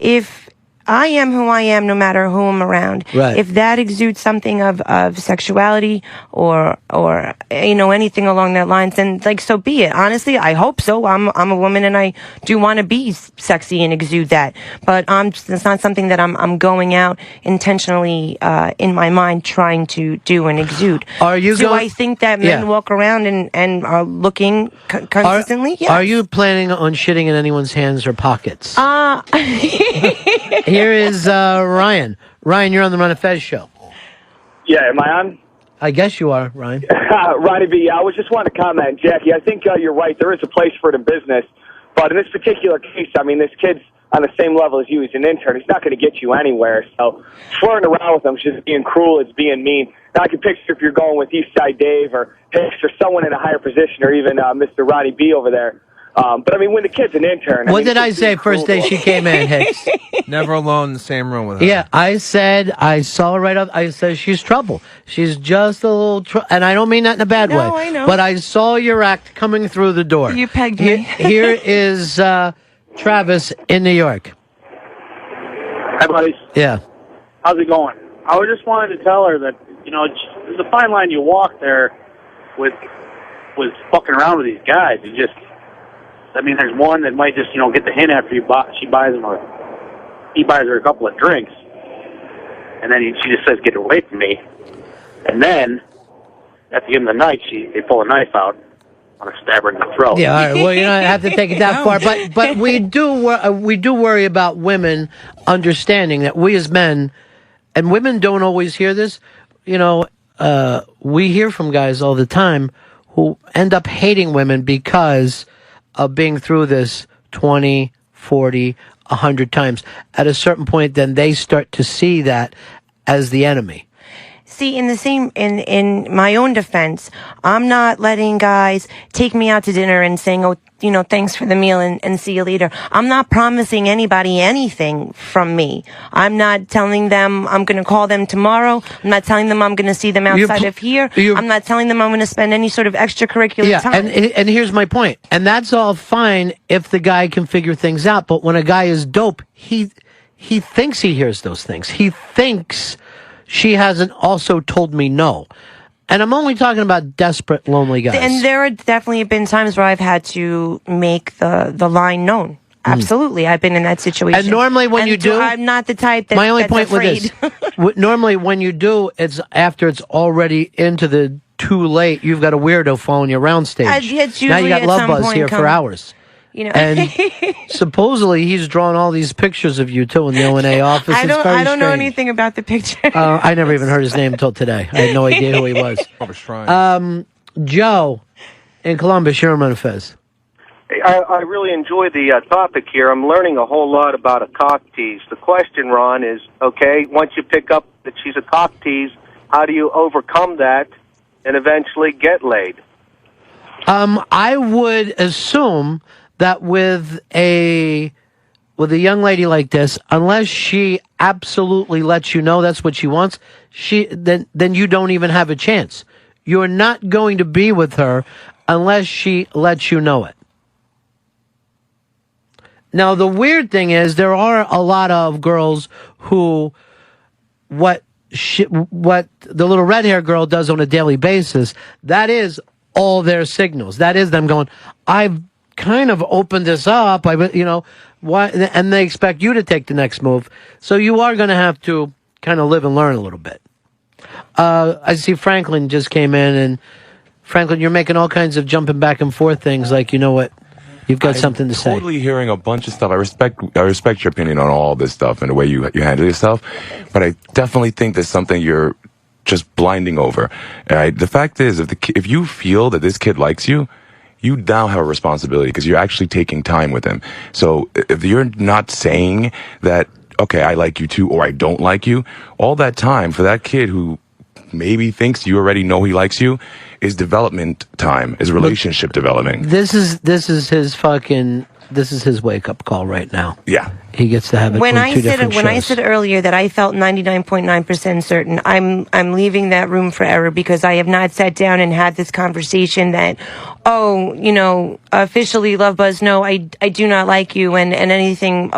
if I am who I am, no matter who I'm around. Right. If that exudes something of sexuality or anything along that lines, then like so be it. Honestly, I hope so. I'm a woman and I do want to be sexy and exude that. But it's not something that I'm going out intentionally in my mind trying to do and exude. I think that men walk around and are looking consistently? Yes. Are you planning on shitting in anyone's hands or pockets? Here is Ryan. Ryan, you're on the Ron&Fez show. Yeah, am I on? I guess you are, Ryan. Ronnie, I was just wanting to comment, Jackie. I think you're right. There is a place for it in business. But in this particular case, I mean, this kid's on the same level as you. He's an intern. He's not going to get you anywhere. So flirting around with him is just being cruel. It's being mean. Now, I can picture if you're going with Eastside Dave or Hicks or someone in a higher position or even Mr. Ronnie B over there. But, I mean, when the kid's an intern... What did I say first day she came in, Hicks? Never alone in the same room with her. Yeah, I said, I saw her right up. I said, she's trouble. She's just a little and I don't mean that in a bad way. I know. But I saw your act coming through the door. You pegged me. Here is Travis in New York. Hi, buddies. Yeah. How's it going? I was just wanted to tell her that, there's a fine line you walk there with fucking around with these guys. There's one that might just, get the hint after he buys her a couple of drinks. And then she just says, get away from me. And then, at the end of the night, they pull a knife out. I want to stab her in the throat. Yeah, all right. Well, you don't have to take it that far. But we do worry about women understanding that we as men, and women don't always hear this, we hear from guys all the time who end up hating women because of being through this 20, 40, 100 times. At a certain point, then they start to see that as the enemy. See, in my own defense, I'm not letting guys take me out to dinner and saying, oh, thanks for the meal and see you later. I'm not promising anybody anything from me. I'm not telling them I'm going to call them tomorrow. I'm not telling them I'm going to see them outside of here. I'm not telling them I'm going to spend any sort of extracurricular time. And here's my point. And that's all fine if the guy can figure things out. But when a guy is dope, he thinks he hears those things. He thinks she hasn't also told me no. And I'm only talking about desperate, lonely guys. And there have definitely been times where I've had to make the line known. Absolutely. I've been in that situation. And normally when you do... I'm not the type my only that's point afraid. with this, normally when you do, it's after it's already into the too late. You've got a weirdo following you around stage. Now you got Lovebuzz here for hours. And supposedly he's drawn all these pictures of you too in the O&A office. I don't know anything about the picture. I never even heard his name until today. I had no idea who he was. Joe in Columbus, you're on Ron&Fez. I really enjoy the topic here. I'm learning a whole lot about a cock tease. The question, Ron, is, okay, once you pick up that she's a cock tease, how do you overcome that and eventually get laid? I would assume that with a young lady like this, unless she absolutely lets you know that's what she wants, then you don't even have a chance. You're not going to be with her unless she lets you know it. Now, the weird thing is there are a lot of girls who what the little red hair girl does on a daily basis, that is all their signals. That is them going, I've kind of opened this up, why? And they expect you to take the next move. So you are going to have to kind of live and learn a little bit. I see Franklin just came in, and Franklin, you're making all kinds of jumping back and forth things like, you know what? You've got something to say. I'm totally hearing a bunch of stuff. I respect your opinion on all this stuff and the way you handle yourself, but I definitely think there's something you're just blinding over. Right? The fact is, if you feel that this kid likes you, you now have a responsibility because you're actually taking time with him. So if you're not saying that, okay, I like you too, or I don't like you, all that time for that kid who maybe thinks you already know he likes you is development time, is relationship development. This is his wake up call right now. Yeah. he gets to have it. When on I two said different when I shows. said earlier that I felt 99.9% certain, I'm leaving that room for error because I have not sat down and had this conversation that, officially, Lovebuzz, no, I do not like you, and anything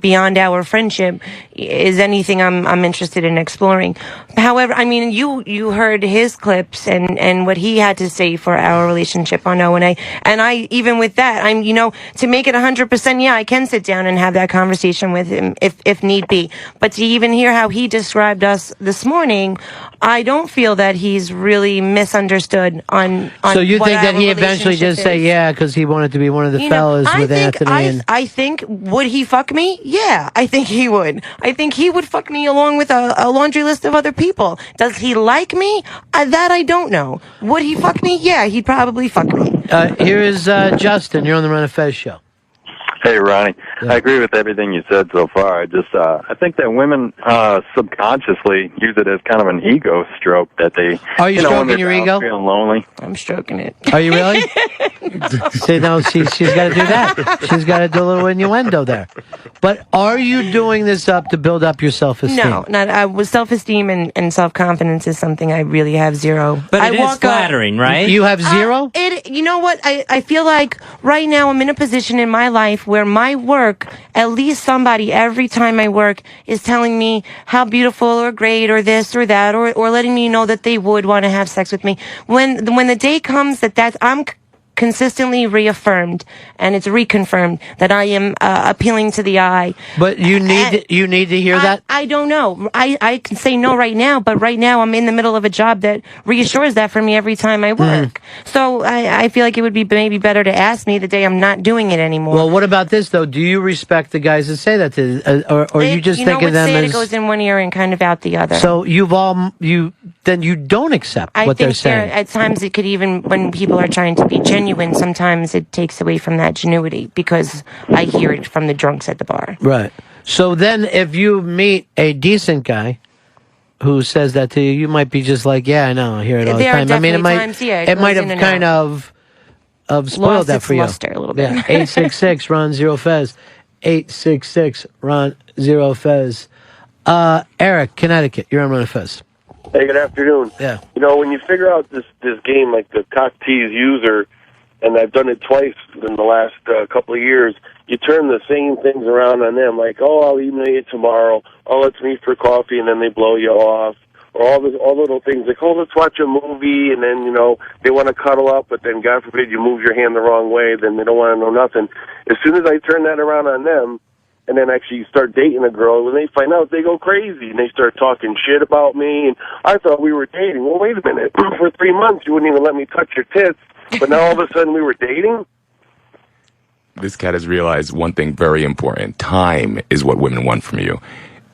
beyond our friendship is anything I'm interested in exploring. However, I mean, you heard his clips and what he had to say for our relationship on O&A, and I even with that, to make it 100%, yeah, I can sit down and have that conversation with him if need be. But to even hear how he described us this morning, I don't feel that he's really misunderstood on So you what think that our he eventually relationship just say is. yeah because he wanted to be one of the fellas with Anthony and I think, would he fuck me? Yeah, I think he would. I think he would fuck me along with a laundry list of other people. Does he like me? That I don't know. Would he fuck me? Yeah, he'd probably fuck me. here is Justin. You're on the Ron&Fez show. Hey, Ronnie. Yeah. I agree with everything you said so far. I think that women subconsciously use it as kind of an ego stroke that they. Are you when stroking they're your down ego? Feeling lonely. I'm stroking it. Are you really? See, no, she's got to do that. She's got to do a little innuendo there. But are you doing this up to build up your self-esteem? No, not with self-esteem and self-confidence is something I really have zero. But I it is flattering, right? You have zero? You know what? I feel like right now I'm in a position in my life where my work, at least somebody every time I work is telling me how beautiful or great or this or that or letting me know that they would want to have sex with me. When the day comes that I'm consistently reaffirmed and it's reconfirmed that I am appealing to the eye. But you need to hear that? I don't know. I can say no right now, but right now I'm in the middle of a job that reassures that for me every time I work. So I feel like it would be maybe better to ask me the day I'm not doing it anymore. Well, what about this, though? Do you respect the guys that say that to or you just think of them as... it goes in one ear and kind of out the other. So then you don't accept what they're saying. At times it could even, when people are trying to be genuine, sometimes it takes away from that genuity because I hear it from the drunks at the bar. Right. So then if you meet a decent guy who says that to you, you might be just like, yeah, I know, I hear it all the time. I mean, it might have kind of spoiled that for you. Luster a little bit. Yeah. 866 Ron Zero Fez. 866 Ron Zero Fez. Eric, Connecticut, you're on Ron&Fez. Hey, good afternoon. Yeah. When you figure out this game, like the cock tease user, and I've done it twice in the last couple of years, you turn the same things around on them, like, oh, I'll email you tomorrow, oh, let's meet for coffee, and then they blow you off, or all little things like, oh, let's watch a movie, and then, they want to cuddle up, but then, God forbid, you move your hand the wrong way, then they don't want to know nothing. As soon as I turn that around on them, and then actually start dating a girl, when they find out, they go crazy, and they start talking shit about me, and I thought we were dating. Well, wait a minute. For 3 months, you wouldn't even let me touch your tits, but now all of a sudden we were dating? This cat has realized one thing very important. Time is what women want from you.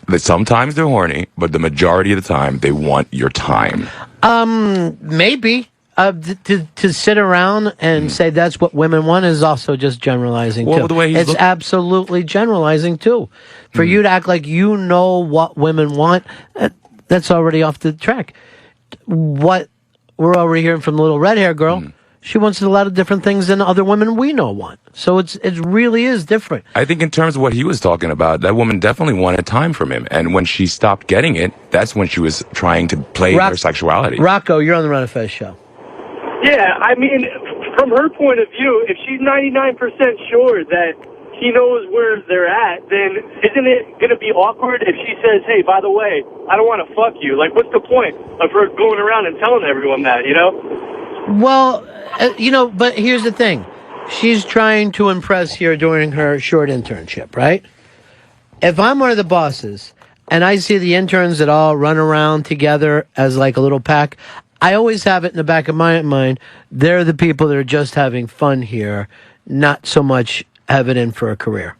That sometimes they're horny, but the majority of the time, they want your time. Maybe. To sit around and say that's what women want is also just generalizing, too. The way it's absolutely generalizing, too. For you to act like you know what women want, that's already off the track. What we're already hearing from the little red-haired girl, she wants a lot of different things than other women we know want. So it really is different. I think in terms of what he was talking about, that woman definitely wanted time from him. And when she stopped getting it, that's when she was trying to play her sexuality. Rocco, you're on the Ron&Fez show. Yeah, I mean, from her point of view, if she's 99% sure that he knows where they're at, then isn't it going to be awkward if she says, hey, by the way, I don't want to fuck you? Like, what's the point of her going around and telling everyone that, Well, but here's the thing. She's trying to impress here during her short internship, right? If I'm one of the bosses and I see the interns that all run around together as like a little pack, I always have it in the back of my mind, they're the people that are just having fun here, not so much have it in for a career.